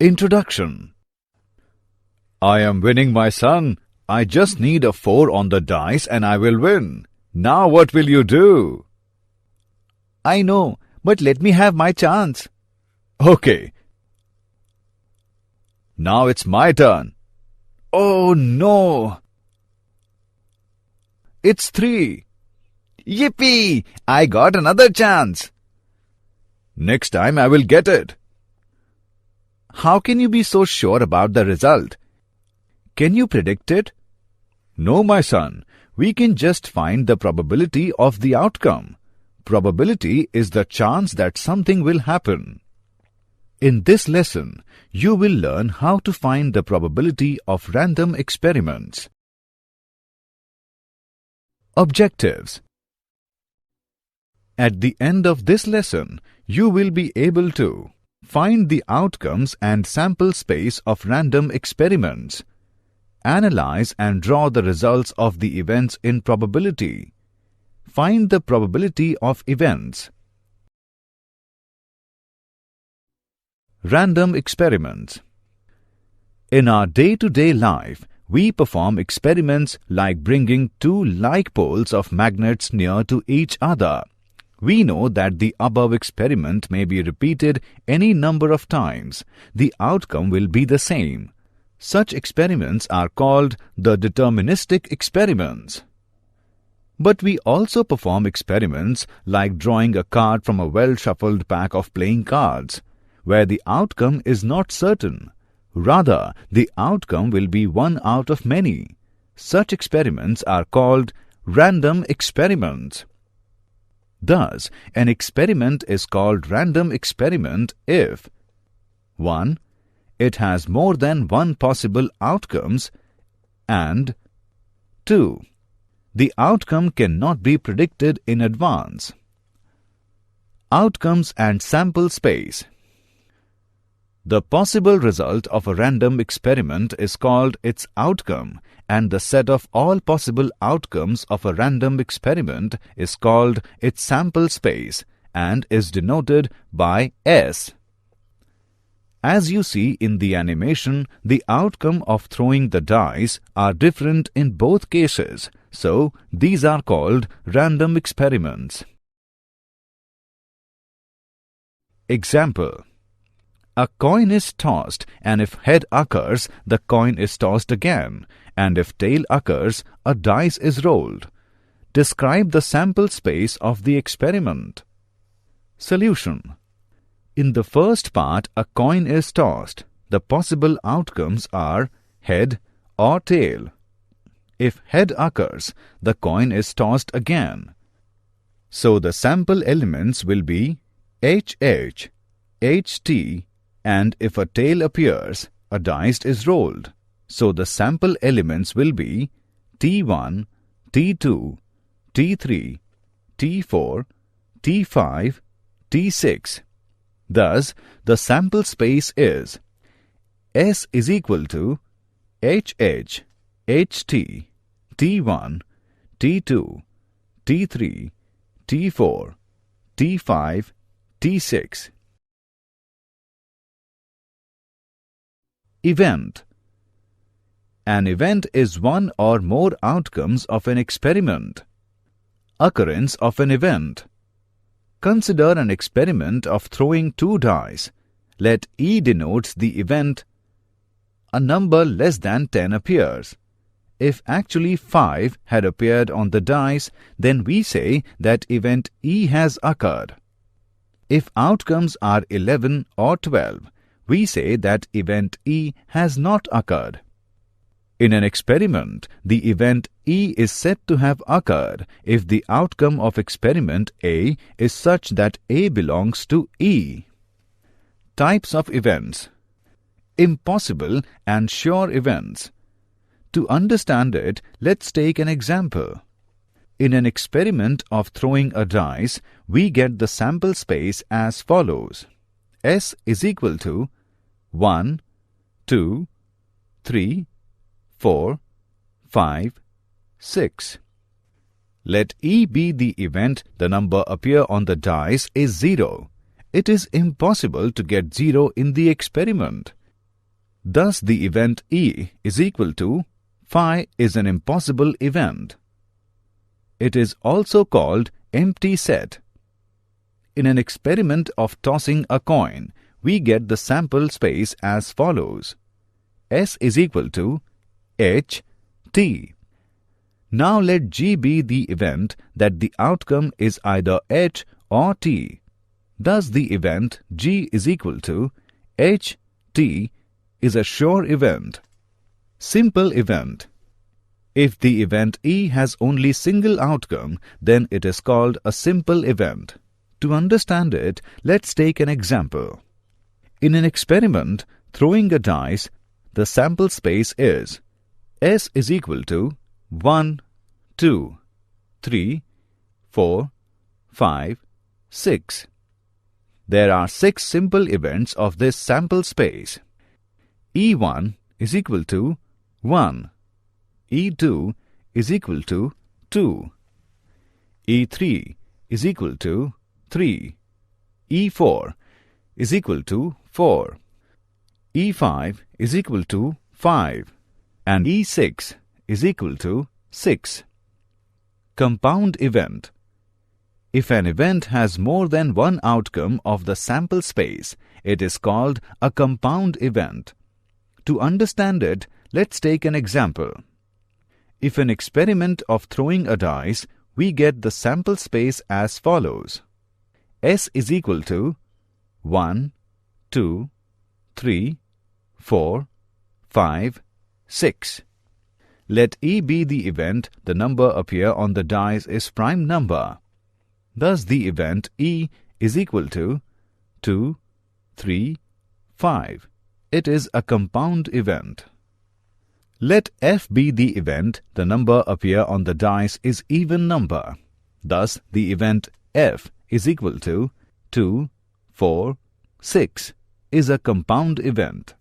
Introduction. I am winning, my son. I just need a 4 on the dice and I will win. Now what will you do? I know, but let me have my chance. Okay. Now it's my turn. Oh no! It's 3. Yippee! I got another chance. Next time I will get it. How can you be so sure about the result? Can you predict it? No, my son. We can just find the probability of the outcome. Probability is the chance that something will happen. In this lesson, you will learn how to find the probability of random experiments. Objectives. At the end of this lesson, you will be able to find the outcomes and sample space of random experiments. Analyze and draw the results of the events in probability. Find the probability of events. Random experiments. In our day-to-day life, we perform experiments like bringing 2 like poles of magnets near to each other. We know that the above experiment may be repeated any number of times. The outcome will be the same. Such experiments are called the deterministic experiments. But we also perform experiments like drawing a card from a well-shuffled pack of playing cards, where the outcome is not certain. Rather, the outcome will be one out of many. Such experiments are called random experiments. Thus, an experiment is called random experiment if 1. It has more than one possible outcomes, and 2. The outcome cannot be predicted in advance. Outcomes and sample space. The possible result of a random experiment is called its outcome, and the set of all possible outcomes of a random experiment is called its sample space and is denoted by S. As you see in the animation, the outcome of throwing the dice are different in both cases, so these are called random experiments. Example. A coin is tossed, and if head occurs, the coin is tossed again, and if tail occurs, a dice is rolled. Describe the sample space of the experiment. Solution. In the first part, a coin is tossed. The possible outcomes are head or tail. If head occurs, the coin is tossed again. So the sample elements will be HH, HT, and if a tail appears, a dice is rolled. So the sample elements will be T1, T2, T3, T4, T5, T6. Thus, the sample space is S is equal to HH, HT, T1, T2, T3, T4, T5, T6. Event. An event is one or more outcomes of an experiment. Occurrence of an event. Consider an experiment of throwing 2 dice. Let E denotes the event. A number less than 10 appears. If actually 5 had appeared on the dice, then we say that event E has occurred. If outcomes are 11 or 12, we say that event E has not occurred. In an experiment, the event E is said to have occurred if the outcome of experiment A is such that A belongs to E. Types of events. Impossible and sure events. To understand it, let's take an example. In an experiment of throwing a dice, we get the sample space as follows. S is equal to 1, 2, 3, 4, 5, 6. Let E be the event the number appear on the dice is 0. It is impossible to get 0 in the experiment. Thus, the event E is equal to phi is an impossible event. It is also called empty set. In an experiment of tossing a coin, we get the sample space as follows. S is equal to H, T. Now let G be the event that the outcome is either H or T. Thus the event G is equal to H, T is a sure event. Simple event. If the event E has only single outcome, then it is called a simple event. To understand it, let's take an example. In an experiment, throwing a dice, the sample space is S is equal to 1, 2, 3, 4, 5, 6. There are 6 simple events of this sample space. E1 is equal to 1. E2 is equal to 2. E3 is equal to 3. E4 is equal to 4. E5 is equal to 5. And E6 is equal to 6. Compound event. If an event has more than one outcome of the sample space, it is called a compound event. To understand it, let's take an example. If an experiment of throwing a dice, we get the sample space as follows. S is equal to 1, 2, 3, 4, 5, 6. Let E be the event the number appear on the dice is prime number. Thus the event E is equal to 2, 3, 5. It is a compound event. Let F be the event the number appear on the dice is even number. Thus the event F is equal to 2, 4, 6 is a compound event.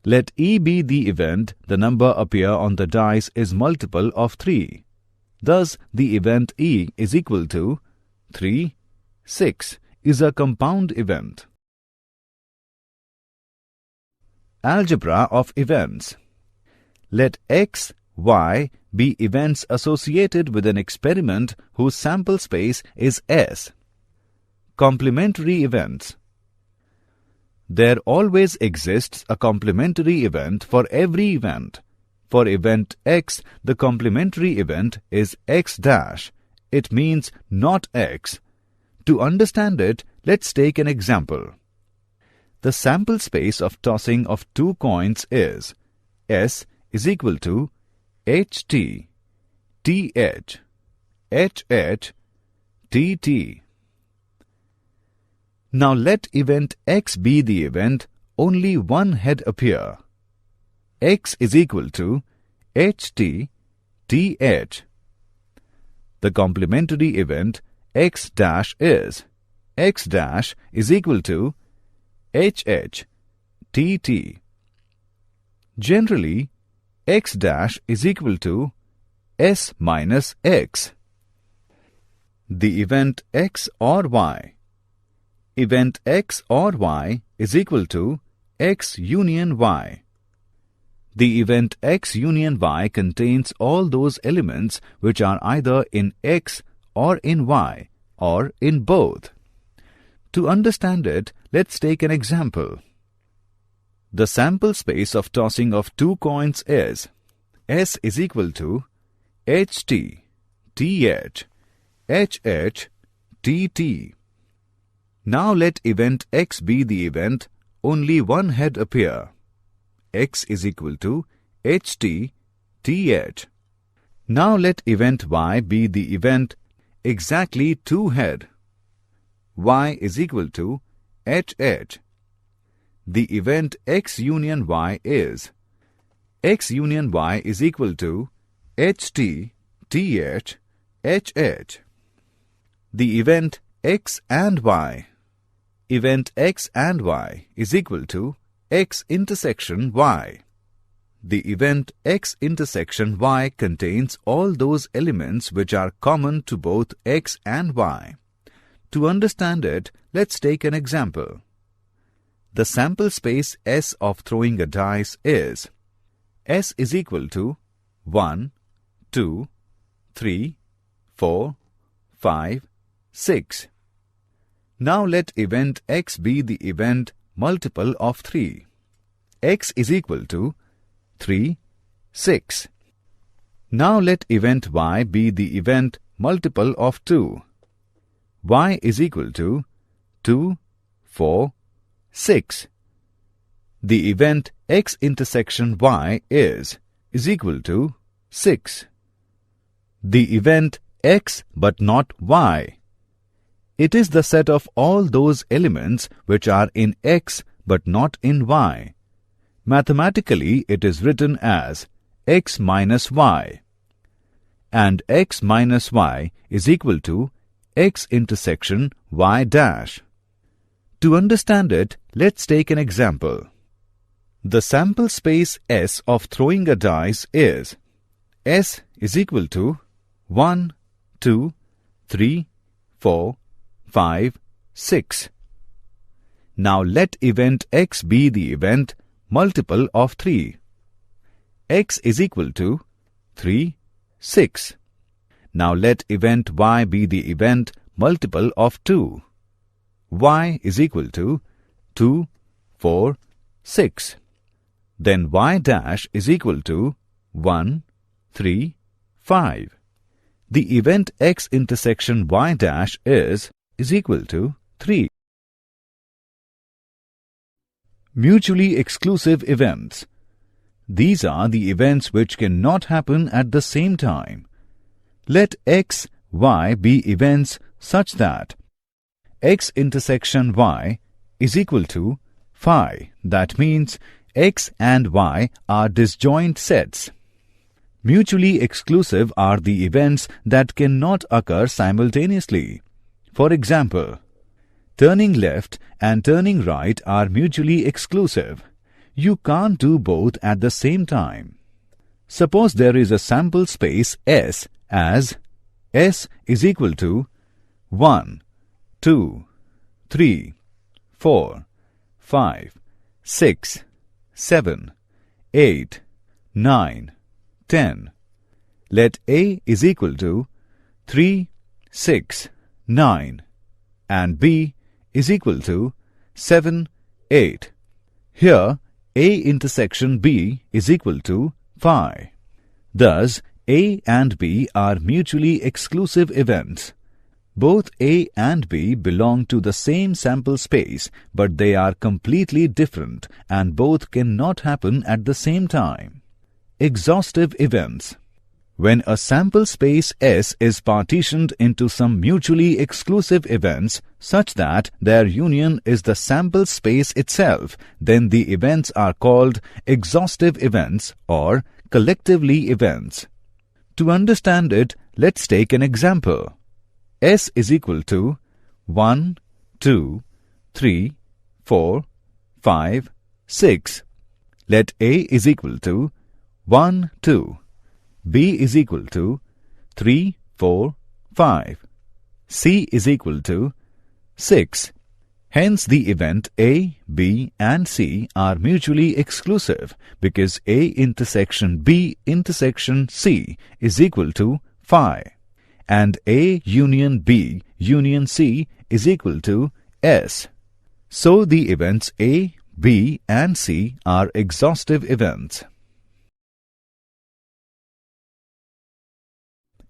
Let E be the event the number appear on the dice is multiple of 3. Thus the event E is equal to 3, 6 is a compound event. Algebra of events. Let X, Y be events associated with an experiment whose sample space is S. Complementary events. There always exists a complementary event for every event. For event X, the complementary event is X dash. It means not X. To understand it, let's take an example. The sample space of tossing of 2 coins is S is equal to HT, TH, HH, TT. Now let event X be the event only one head appear. X is equal to HT, TH. The complementary event X dash is X dash is equal to HH, TT. Generally, X dash is equal to S minus X. The event X or Y. Event X or Y is equal to X union Y. The event X union Y contains all those elements which are either in X or in Y or in both. To understand it, let's take an example. The sample space of tossing of 2 coins is S is equal to HT, TH, HH, TT. Now let event X be the event only one head appear. X is equal to HT, TH. Now let event Y be the event exactly 2 head. Y is equal to HH. The event X union Y is X union Y is equal to HT, TH, HH. The event X and Y. Event X and Y is equal to X intersection Y. The event X intersection Y contains all those elements which are common to both X and Y. To understand it, let's take an example. The sample space S of throwing a dice is S is equal to 1, 2, 3, 4, 5, 6. Now let event X be the event multiple of 3. X is equal to 3, 6. Now let event Y be the event multiple of 2. Y is equal to 2, 4, 6. The event X intersection Y is equal to 6. The event X but not Y. It is the set of all those elements which are in X but not in Y. Mathematically, it is written as X minus Y. And X minus Y is equal to X intersection Y dash. To understand it, let's take an example. The sample space S of throwing a dice is S is equal to 1, 2, 3, 4, 5, 6. Now let event X be the event multiple of 3. X is equal to 3, 6. Now let event Y be the event multiple of 2. Y is equal to 2, 4, 6. Then Y dash is equal to 1, 3, 5. The event X intersection Y dash is equal to 3. Mutually exclusive events. These are the events which cannot happen at the same time. Let X, Y be events such that X intersection Y is equal to phi. That means X and Y are disjoint sets. Mutually exclusive are the events that cannot occur simultaneously. For example, turning left and turning right are mutually exclusive. You can't do both at the same time. Suppose there is a sample space S as S is equal to 1, 2, 3, 4, 5, 6, 7, 8, 9, 10. Let A is equal to 3, 6, 9 and B is equal to 7, 8. Here A intersection B is equal to phi. Thus, A and B are mutually exclusive events. Both A and B belong to the same sample space, but they are completely different and both cannot happen at the same time. Exhaustive events. When a sample space S is partitioned into some mutually exclusive events such that their union is the sample space itself, then the events are called exhaustive events or collectively events. To understand it, let's take an example. S is equal to 1, 2, 3, 4, 5, 6. Let A is equal to 1, 2. B is equal to 3, 4, 5. C is equal to 6. Hence the event A, B and C are mutually exclusive because A intersection B intersection C is equal to phi and A union B union C is equal to S. So the events A, B and C are exhaustive events.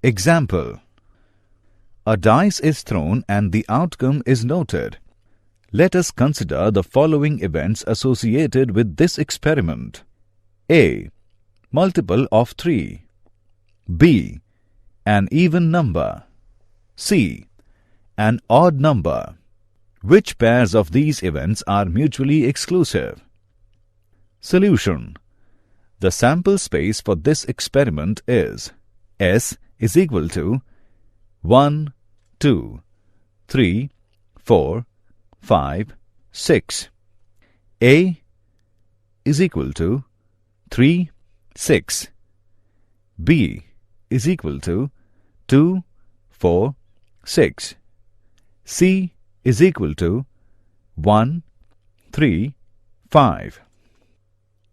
Example. A dice is thrown and the outcome is noted. Let us consider the following events associated with this experiment. A. Multiple of 3. B. An even number. C. An odd number. Which pairs of these events are mutually exclusive? Solution. The sample space for this experiment is S is equal to 1, 2, 3, 4, 5, 6. A is equal to 3, 6. B is equal to 2, 4, 6. C is equal to 1, 3, 5.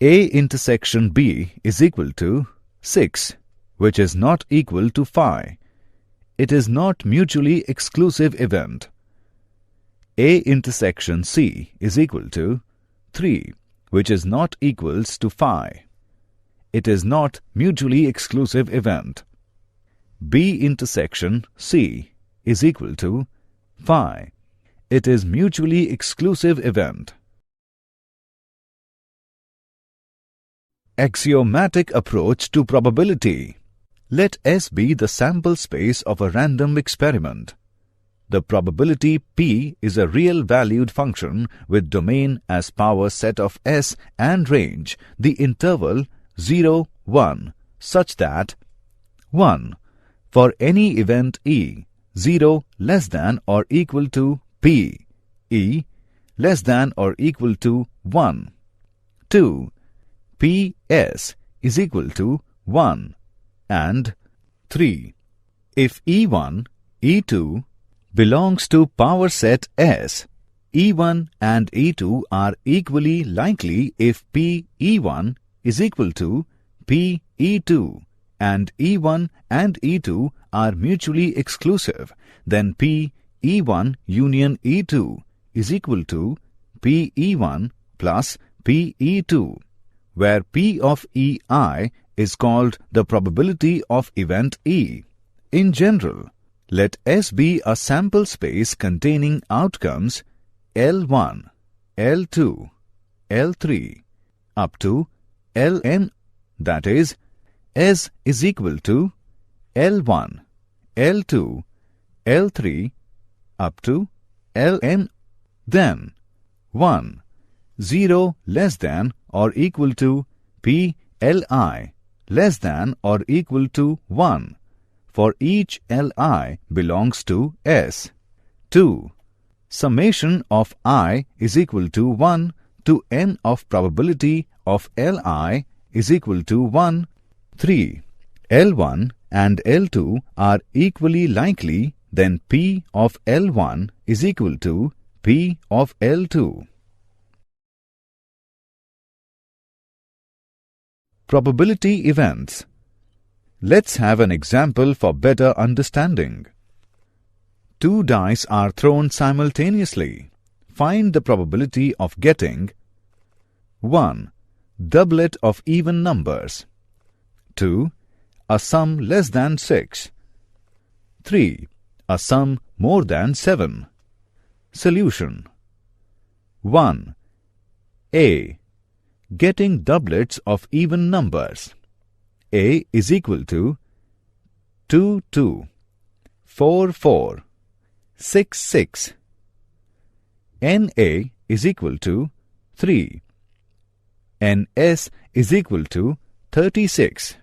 A intersection B is equal to 6, which is not equal to 5. It is not mutually exclusive event. A intersection C is equal to 3, which is not equals to 5. It is not mutually exclusive event. B intersection C is equal to 5. It is mutually exclusive event. Axiomatic approach to probability. Let S be the sample space of a random experiment. The probability P is a real-valued function with domain as power set of S and range, the interval 0, 1, such that 1. For any event E, 0 less than or equal to P, E less than or equal to 1. 2. Ps is equal to 1. And 3. If E1, E2 belongs to power set S, E1 and E2 are equally likely if P E1 is equal to P E2 and E1 and E2 are mutually exclusive, then P E1 union E2 is equal to P E1 plus P E2, where P of EI is called the probability of event E. In general, let S be a sample space containing outcomes L1, L2, L3 up to Ln, that is, S is equal to L1, L2, L3 up to Ln. Then 1, 0 less than or equal to P Li less than or equal to 1 for each Li belongs to S. 2. Summation of I is equal to 1 to n of probability of Li is equal to 1. 3. L1 and L2 are equally likely, then P of L1 is equal to P of L2. Probability events. Let's have an example for better understanding. 2 dice are thrown simultaneously. Find the probability of getting 1. Doublet of even numbers. 2. A sum less than 6. 3. A sum more than 7. Solution. 1. A. Getting doublets of even numbers. A is equal to 2, 2, 4, 4, 6, 6. NA is equal to 3. NS is equal to 36.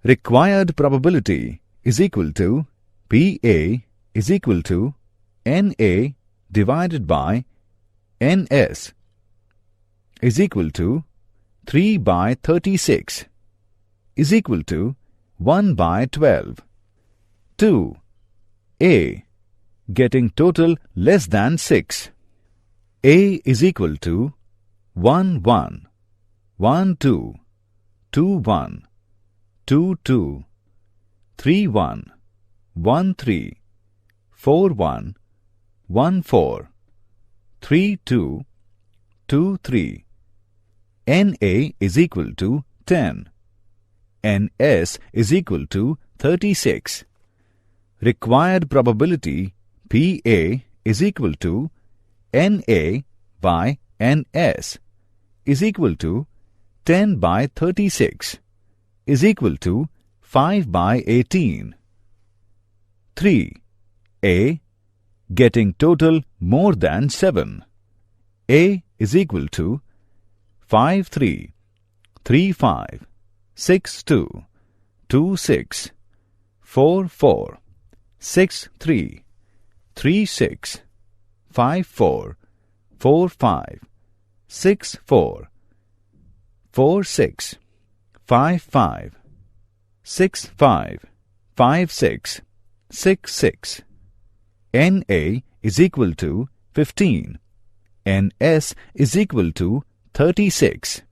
Required probability is equal to PA is equal to NA divided by NS is equal to 3 by 36 is equal to 1 by 12. 2. A. Getting total less than 6. A is equal to 1, 1, 1, 2, 2, 1, 2, 2, 3, 1, 1, 3, 4, 1, 1, 4, 3, 2, 2, 3. NA is equal to 10. NS is equal to 36. Required probability PA is equal to NA by NS is equal to 10 by 36 is equal to 5 by 18. 3. A. Getting total more than 7. A is equal to 5, 3, 3, 5, 6, 2, 2, 6, 4, 4, 6, 3, 3, 6, 5, 4, 4, 5, 6, 4, 4, 6, 5, 5, 6, 5, 5, 6, 6, 6. NA is equal to 15. NS is equal to 36.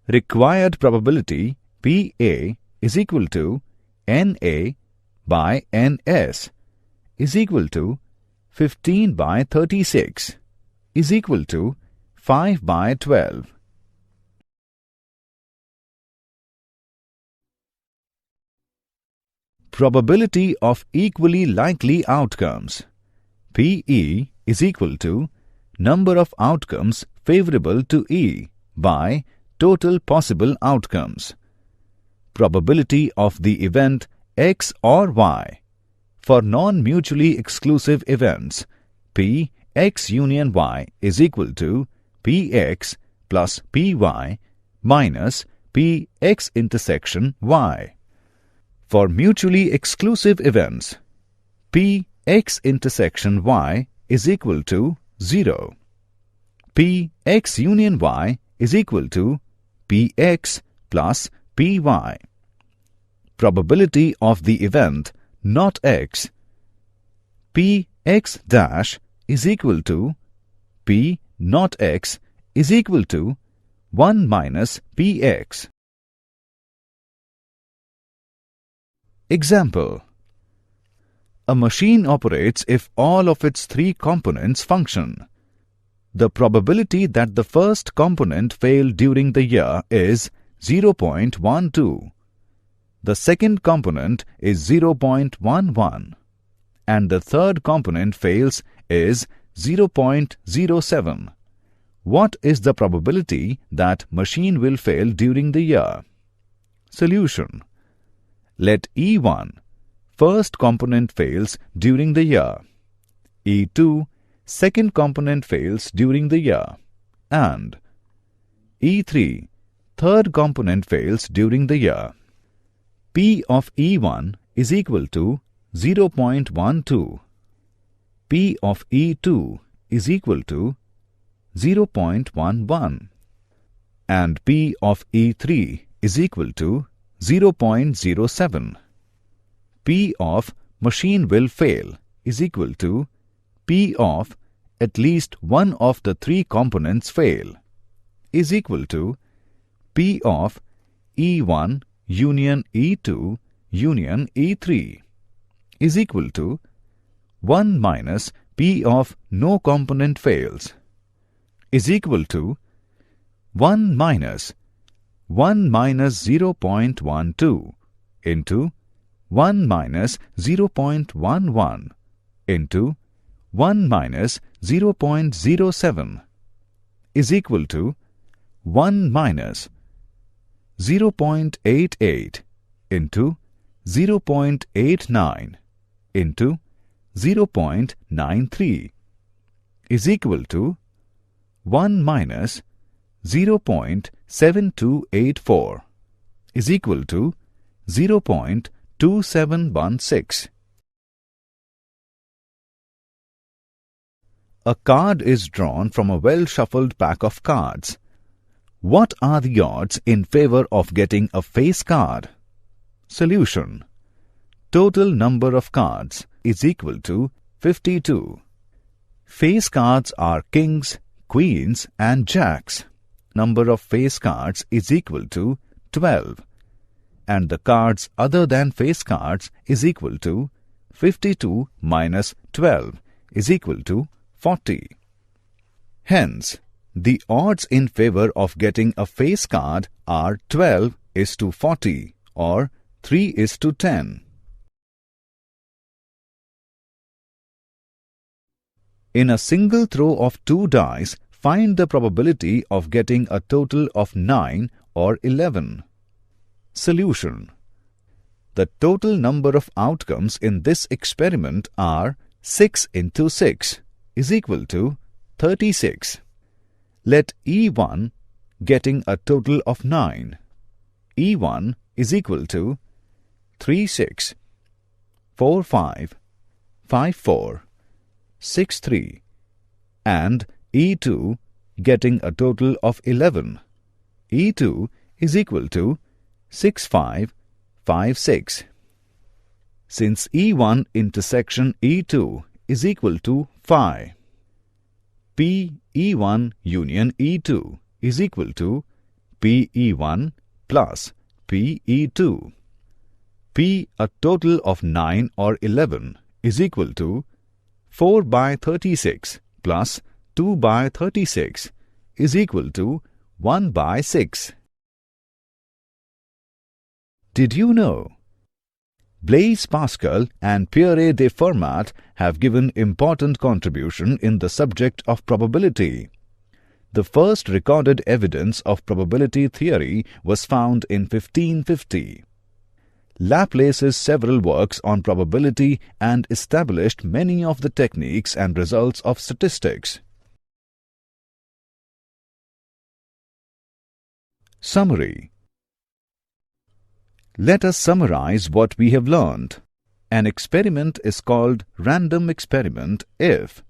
Required probability PA is equal to NA by NS is equal to 15 by 36 is equal to 5 by 12. Probability of equally likely outcomes. PE is equal to number of outcomes favorable to E by total possible outcomes. Probability of the event X or Y. For non-mutually exclusive events, P X union Y is equal to Px plus Py minus Px intersection Y. For mutually exclusive events, Px intersection Y is equal to 0. Px union Y is equal to Px plus Py. Probability of the event not X. Px dash is equal to P not X is equal to 1 minus Px. Example. A machine operates if all of its three components function. The probability that the first component fail during the year is 0.12. The second component is 0.11 and the third component fails is 0.07. What is the probability that machine will fail during the year? Solution. Let E1, first component fails during the year. E2, second component fails during the year. And E3, third component fails during the year. P of E1 is equal to 0.12. P of E2 is equal to 0.11. And P of E3 is equal to 0.07. P of machine will fail is equal to P of at least one of the three components fail is equal to P of E1 union E2 union E3 is equal to 1 minus P of no component fails is equal to 1 minus 0.12 into 1 minus 0.11 into 1 minus 0.07 is equal to 1 minus 0.88 into 0.89 into 0.93 is equal to 1 minus 0.7284 is equal to 0.2716. A card is drawn from a well-shuffled pack of cards. What are the odds in favor of getting a face card? Solution. Total number of cards is equal to 52. Face cards are kings, queens and jacks. Number of face cards is equal to 12. And the cards other than face cards is equal to 52 minus 12 is equal to 40. Hence, the odds in favor of getting a face card are 12 is to 40 or 3 is to 10. In a single throw of 2 dice, find the probability of getting a total of 9 or 11. Solution. The total number of outcomes in this experiment are 6 into 6 is equal to 36. Let E1 getting a total of 9. E1 is equal to 36, 45, 54, 63 and E2 getting a total of 11. E2 is equal to 6556. Since E1 intersection E2 is equal to 5, P E1 union E2 is equal to P E1 plus P E2. P a total of 9 or 11 is equal to 4 by 36 plus 2 by 36 is equal to 1 by 6. Did you know? Blaise Pascal and Pierre de Fermat have given important contribution in the subject of probability. The first recorded evidence of probability theory was found in 1550. Laplace's several works on probability and established many of the techniques and results of statistics. Summary. Let us summarize what we have learned. An experiment is called random experiment if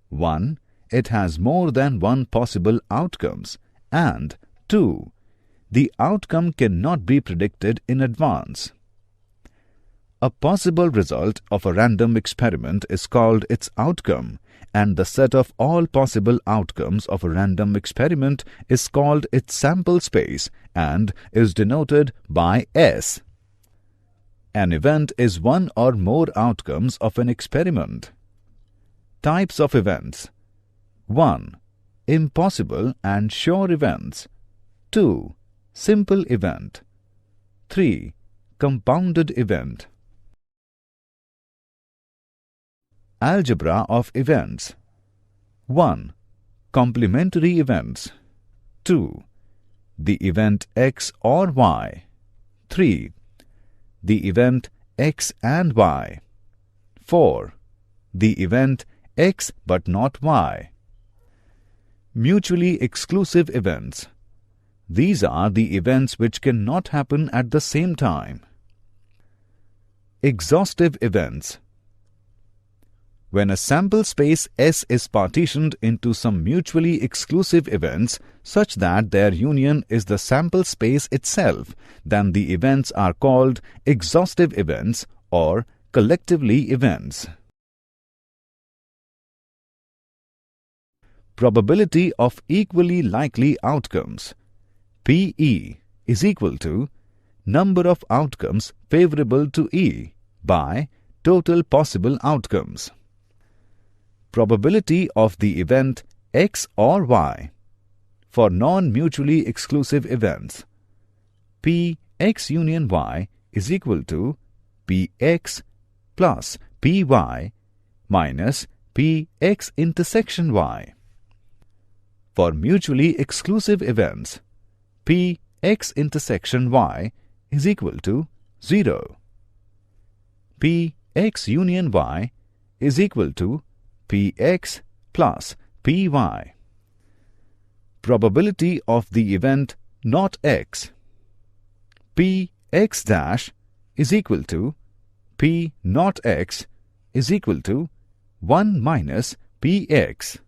1. It has more than one possible outcomes, and 2. The outcome cannot be predicted in advance. A possible result of a random experiment is called its outcome, and the set of all possible outcomes of a random experiment is called its sample space and is denoted by S. An event is one or more outcomes of an experiment. Types of events. 1. Impossible and sure events. 2. Simple event. 3. Compounded event. Algebra of events. 1. Complementary events. 2. The event X or Y. 3. The event X and Y. 4. The event X but not Y. Mutually exclusive events. These are the events which cannot happen at the same time. Exhaustive events. When a sample space S is partitioned into some mutually exclusive events such that their union is the sample space itself, then the events are called exhaustive events or collectively events. Probability of equally likely outcomes. PE is equal to number of outcomes favorable to E by total possible outcomes. Probability of the event X or Y. For non-mutually exclusive events, Px union Y is equal to Px plus Py minus Px intersection Y. For mutually exclusive events, Px intersection Y is equal to 0. Px union Y is equal to Px plus Py. Probability of the event not X. Px dash is equal to P not X is equal to 1 minus Px.